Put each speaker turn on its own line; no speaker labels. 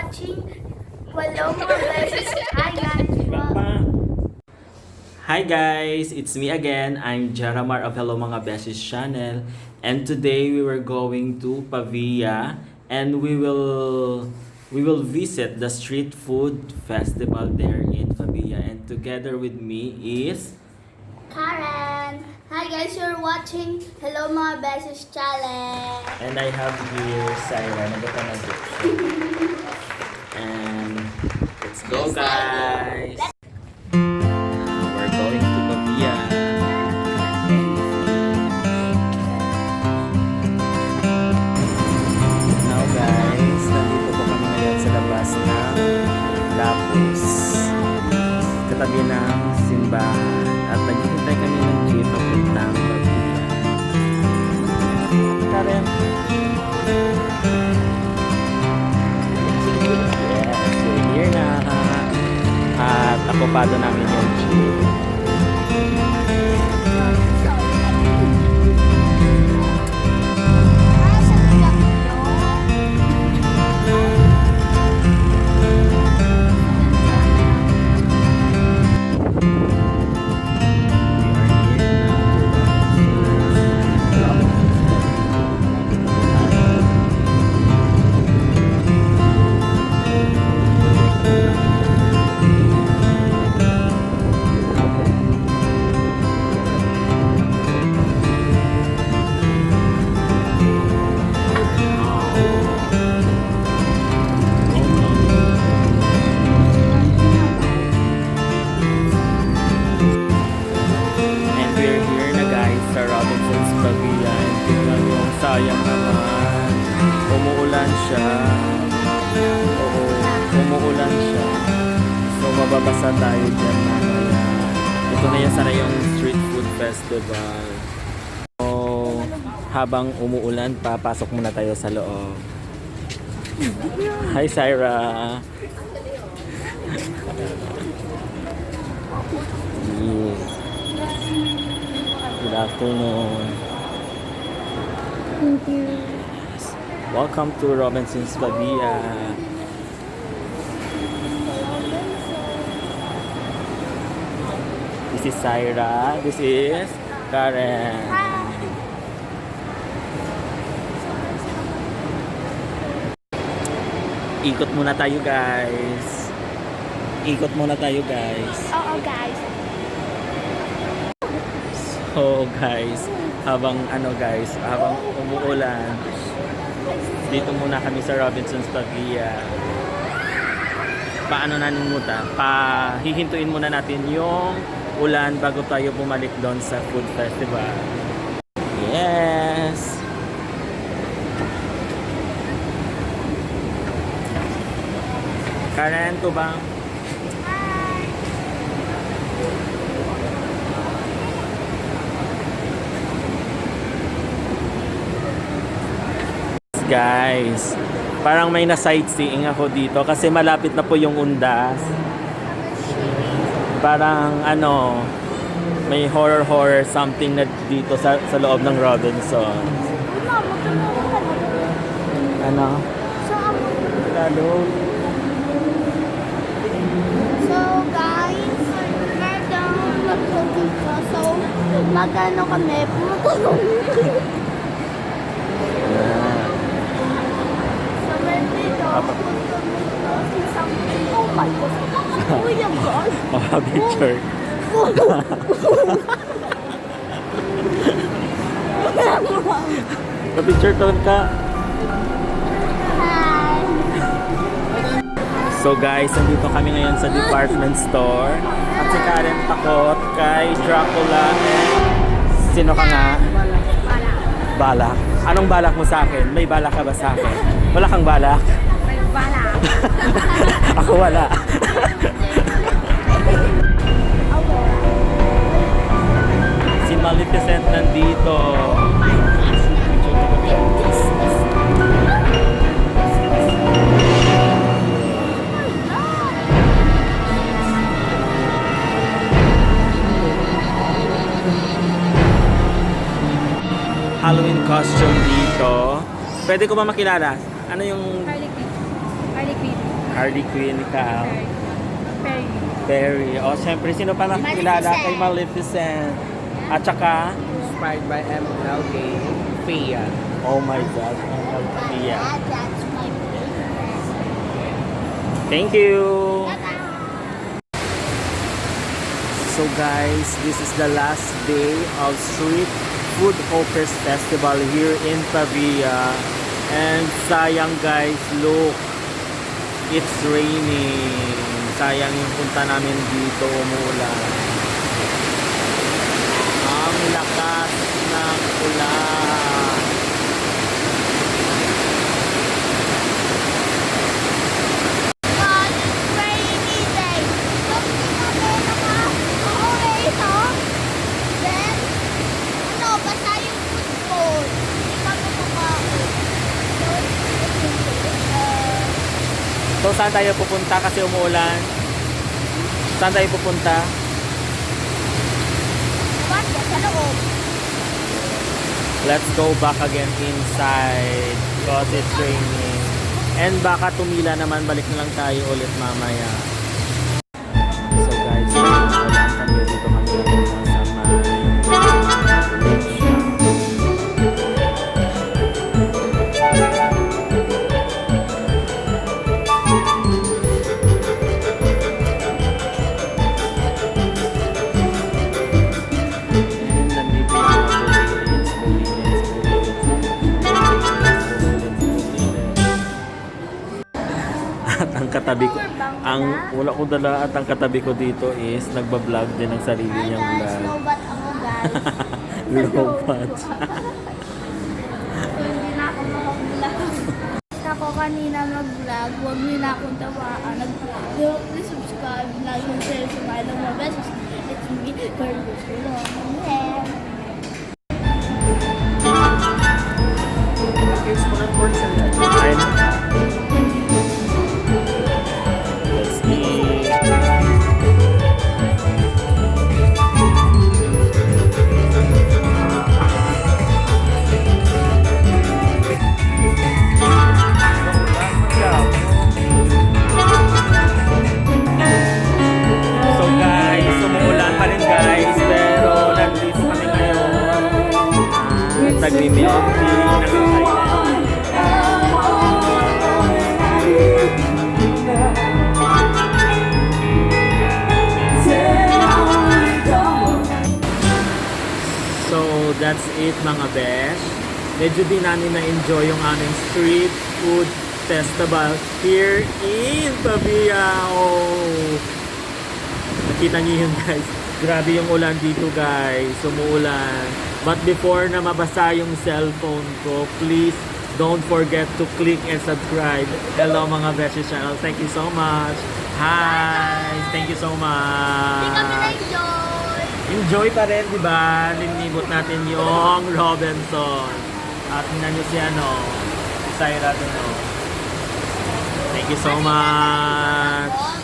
watching Ilonggo versus Hi guys.
Hi guys, it's me again. I'm Jaramar of Hello Mga Beses channel, and today we were going to Pavia, and we will visit the street food festival there in Pavia. And together with me is
Karen. Hi guys, you're watching Hello Mga Beses channel.
and I have here Syra. And let's go guys. We're going to Pavia. Now guys, nandito po kami ngayon sa labas ng Lapus, katabi ng simbahan, at naghihintay kami ng jeep papuntang Pavia. Karen. Yes, we're here na. At akopado namin yung jeep. Sayang naman, umuulan siya. Oo, umuulan siya. So mababasa tayo dyan mamaya. Ito na yan sana yung street food festival. So habang umuulan, papasok muna tayo sa loob. Hi Syra. Yes. Good afternoon.
Thank you.
Welcome to Robinson's Pavia. This is Syra. This is Karen. Ikot muna tayo guys. Ikot muna tayo guys.
Oo guys.
So guys, habang umuulan, dito muna kami sa Robinson's Pavia. Paano natin muna? Hihintuin muna natin yung ulan bago tayo bumalik doon sa food festival. Yes! Karen, to ba? Guys, parang may na-sightseeing ako dito kasi malapit na po yung Undas. Parang may horror something na dito sa loob ng Robinson. Ano? Lalo.
So guys, meron ako dito. So magano kami pumunta. Oh my God! Oh my God!
Picture. Pa-picture ton ka.
Hi!
So guys, nandito kami ngayon sa department store. At si Karen takot kay Dracula and sino ka nga? Balak. Anong balak mo sa akin? May balak ka ba sa akin? Wala kang balak?
May balak.
Ako wala. Si Maleficent nandito. Halloween costume dito. Pwede ko ba makilala? Ano yung...
Harley Quinn.
Harley Quinn, ikaw.
Perry.
Perry. O, syempre, sino pa nakikilala
Maleficent.
kay Maleficent? At saka,
Inspired by MLK, Fia.
oh my God, yeah.
That's my favorite.
Thank you.
Bye-bye.
So guys, this is the last day of Street Food Hoppers Festival here in Pavia. And sayang guys, look, it's raining. Sayang yung punta namin dito, umuulan. Ang lakas ng ulan.
God, it's rainy day. Something ako nakauwi ito. Then, basa yung football. Hindi kami makaon.
So saan tayo pupunta kasi umuulan? Saan tayo pupunta?
Bakit? Sa loob.
Let's go back again inside because it's raining. And baka tumila naman, balik na lang tayo ulit mamaya. So guys, umuulan kami dito kami sa may ang katabi ko, ang wala ko dala at ang katabi ko dito is nagba-vlog din ng sarili
Hi
niyang
guys,
vlog.
lobat ako guys.
Low batch.
Hindi na ako makag-vlog. Ako kanina mag-vlog, huwag nyo na akong tawaan. Please subscribe, like, and share sa mga ilang mga beses. It's me, Carlos Ilonggo.
Here's one for salad.
Ayun. Let's eat. So guys, umuulan pa rin guys, pero nandito kami ngayon. Nagmi-milk tea, nakakain. So that's it mga besh. Medyo din namin na-enjoy yung aming street food festival here in Pavia. Oh. Nakita niyo yun guys. Grabe yung ulan dito guys. Umuulan. But before na mabasa yung cellphone ko, please don't forget to click and subscribe. Hello mga Beshi channel. Thank you so much. Hi. Thank you so
Hindi kami
much.
na-enjoy.
Enjoy pa rin, di ba? Linibot natin yung Robinson. At tingnan nyo si ano, si Syra dun, oh. Thank you so much.